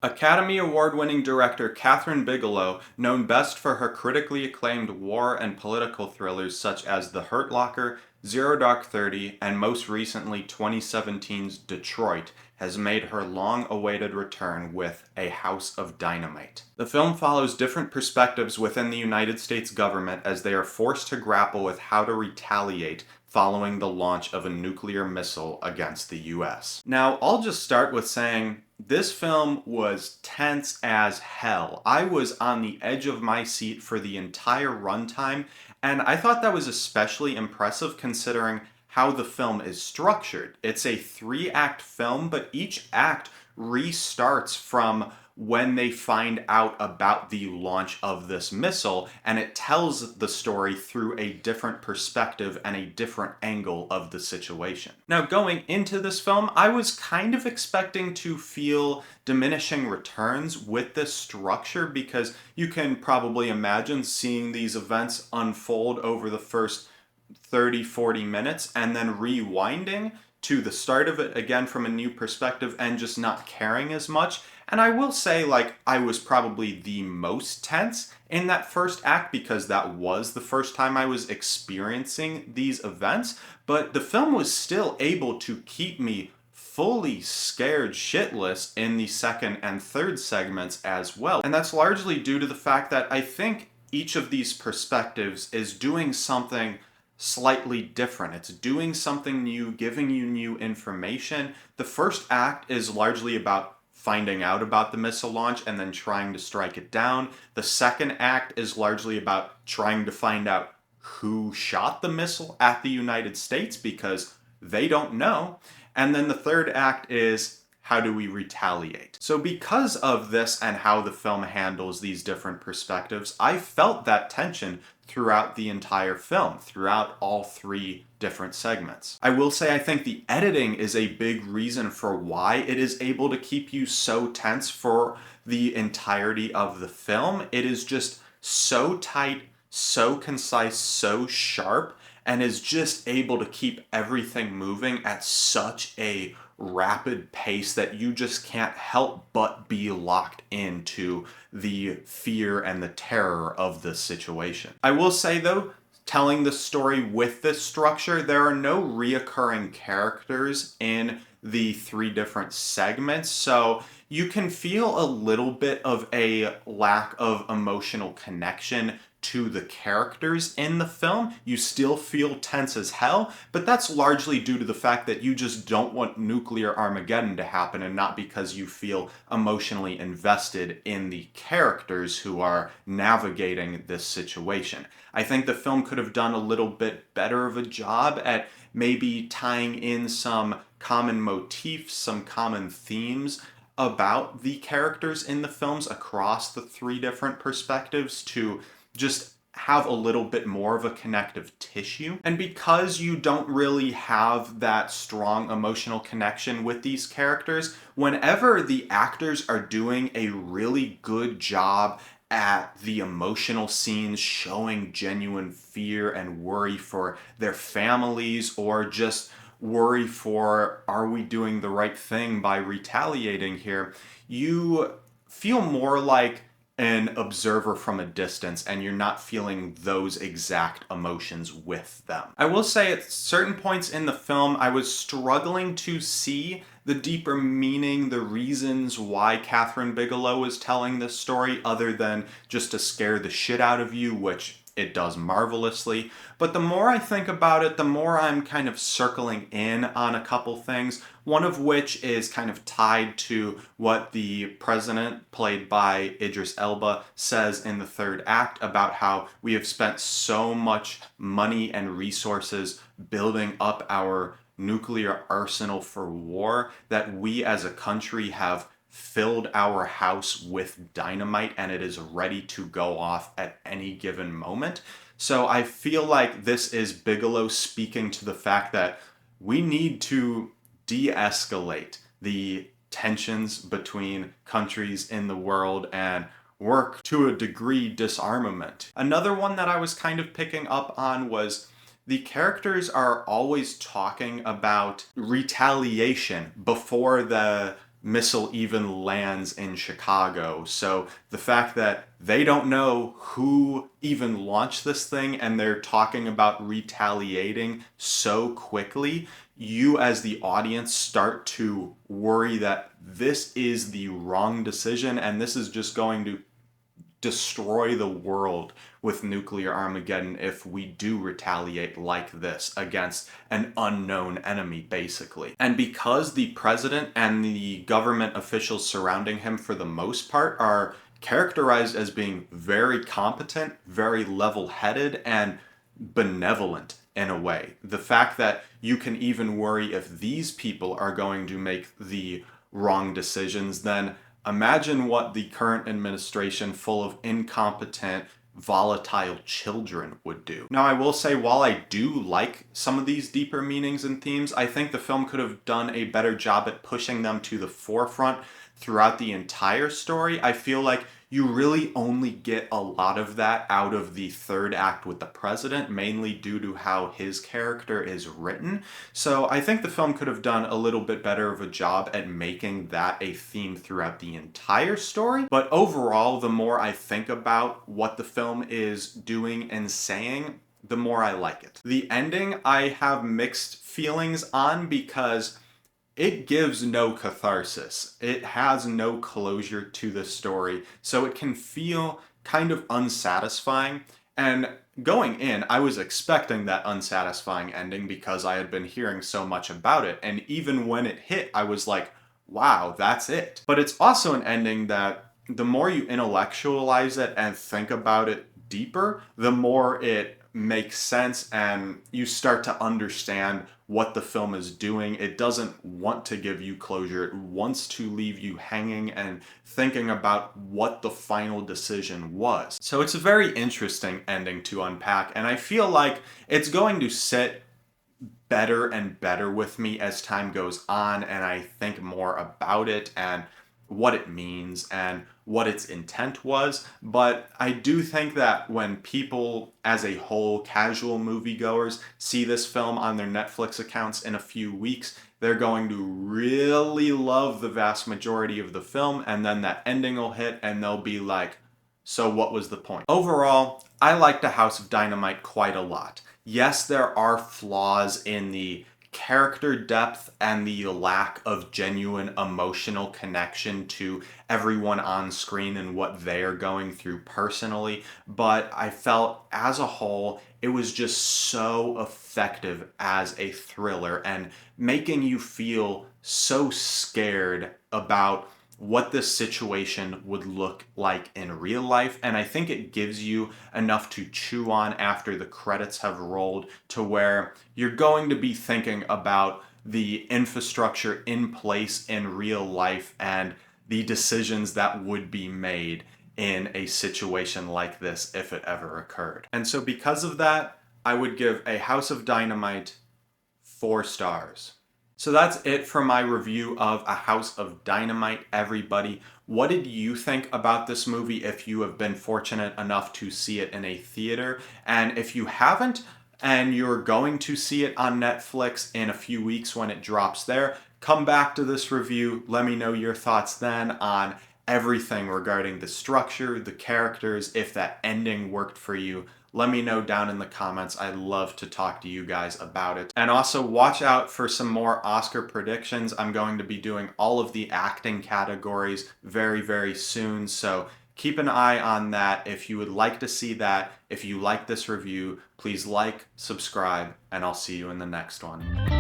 Academy Award-winning director Kathryn Bigelow, known best for her critically acclaimed war and political thrillers such as The Hurt Locker, Zero Dark Thirty, and most recently 2017's Detroit, has made her long-awaited return with A House of Dynamite. The film follows different perspectives within the United States government as they are forced to grapple with how to retaliate following the launch of a nuclear missile against the US. Now, I'll just start with saying this film was tense as hell. I was on the edge of my seat for the entire runtime, and I thought that was especially impressive considering how the film is structured. It's a three-act film, but each act restarts from when they find out about the launch of this missile, and it tells the story through a different perspective and a different angle of the situation. Now, going into this film, I was kind of expecting to feel diminishing returns with this structure because you can probably imagine seeing these events unfold over the first 30-40 minutes and then rewinding to the start of it again from a new perspective and just not caring as much. And I will say, I was probably the most tense in that first act because that was the first time I was experiencing these events, but the film was still able to keep me fully scared shitless in the second and third segments as well. And that's largely due to the fact that I think each of these perspectives is doing something slightly different. It's doing something new, giving you new information. The first act is largely about finding out about the missile launch and then trying to strike it down. The second act is largely about trying to find out who shot the missile at the United States because they don't know. And then the third act is how do we retaliate? So because of this and how the film handles these different perspectives, I felt that tension throughout the entire film, throughout all three different segments. I will say I think the editing is a big reason for why it is able to keep you so tense for the entirety of the film. It is just so tight, so concise, so sharp, and is just able to keep everything moving at such a rapid pace that you just can't help but be locked into the fear and the terror of the situation. I will say though, telling the story with this structure, there are no reoccurring characters in the three different segments, so you can feel a little bit of a lack of emotional connection to the characters in the film. You still feel tense as hell, but that's largely due to the fact that you just don't want nuclear Armageddon to happen and not because you feel emotionally invested in the characters who are navigating this situation. I think the film could have done a little bit better of a job at maybe tying in some common motifs, some common themes about the characters in the films across the three different perspectives to just have a little bit more of a connective tissue. And because you don't really have that strong emotional connection with these characters, whenever the actors are doing a really good job at the emotional scenes, showing genuine fear and worry for their families, or just worry for, are we doing the right thing by retaliating here, you feel more like an observer from a distance and you're not feeling those exact emotions with them. I will say at certain points in the film, I was struggling to see the deeper meaning, the reasons why Kathryn Bigelow is telling this story other than just to scare the shit out of you, which it does marvelously. But the more I think about it, the more I'm kind of circling in on a couple things, one of which is kind of tied to what the president, played by Idris Elba, says in the third act about how we have spent so much money and resources building up our nuclear arsenal for war that we as a country have filled our house with dynamite and it is ready to go off at any given moment. So I feel like this is Bigelow speaking to the fact that we need to de-escalate the tensions between countries in the world and work to a degree disarmament. Another one that I was kind of picking up on was the characters are always talking about retaliation before the missile even lands in Chicago. So the fact that they don't know who even launched this thing and they're talking about retaliating so quickly, you as the audience start to worry that this is the wrong decision and this is just going to destroy the world with nuclear Armageddon if we do retaliate like this against an unknown enemy, basically. And because the president and the government officials surrounding him, for the most part, are characterized as being very competent, very level-headed, and benevolent in a way. The fact that you can even worry if these people are going to make the wrong decisions, then imagine what the current administration full of incompetent, volatile children would do. Now, I will say, while I do like some of these deeper meanings and themes, I think the film could have done a better job at pushing them to the forefront throughout the entire story. I feel like you really only get a lot of that out of the third act with the president, mainly due to how his character is written. So I think the film could have done a little bit better of a job at making that a theme throughout the entire story. But overall, the more I think about what the film is doing and saying, the more I like it. The ending, I have mixed feelings on because it gives no catharsis. It has no closure to the story, so it can feel kind of unsatisfying. And going in, I was expecting that unsatisfying ending because I had been hearing so much about it. And even when it hit, I was like, wow, that's it. But it's also an ending that the more you intellectualize it and think about it deeper, the more it makes sense and you start to understand what the film is doing. It doesn't want to give you closure. It wants to leave you hanging and thinking about what the final decision was. So it's a very interesting ending to unpack, and I feel like it's going to sit better and better with me as time goes on and I think more about it and what it means and what its intent was. But I do think that when people as a whole, casual moviegoers, see this film on their Netflix accounts in a few weeks, they're going to really love the vast majority of the film, and then that ending will hit and they'll be like, so what was the point? Overall, I liked The House of Dynamite quite a lot. Yes, there are flaws in the character depth and the lack of genuine emotional connection to everyone on screen and what they're going through personally, but I felt as a whole it was just so effective as a thriller and making you feel so scared about what this situation would look like in real life. And I think it gives you enough to chew on after the credits have rolled to where you're going to be thinking about the infrastructure in place in real life and the decisions that would be made in a situation like this if it ever occurred. And so because of that, I would give A House of Dynamite 4 stars. So that's it for my review of A House of Dynamite, everybody. What did you think about this movie if you have been fortunate enough to see it in a theater? And if you haven't, and you're going to see it on Netflix in a few weeks when it drops there, come back to this review. Let me know your thoughts then on everything regarding the structure, the characters, if that ending worked for you. Let me know down in the comments. I'd love to talk to you guys about it. And also watch out for some more Oscar predictions. I'm going to be doing all of the acting categories very, very soon. So keep an eye on that if you would like to see that. If you like this review, please like, subscribe, and I'll see you in the next one.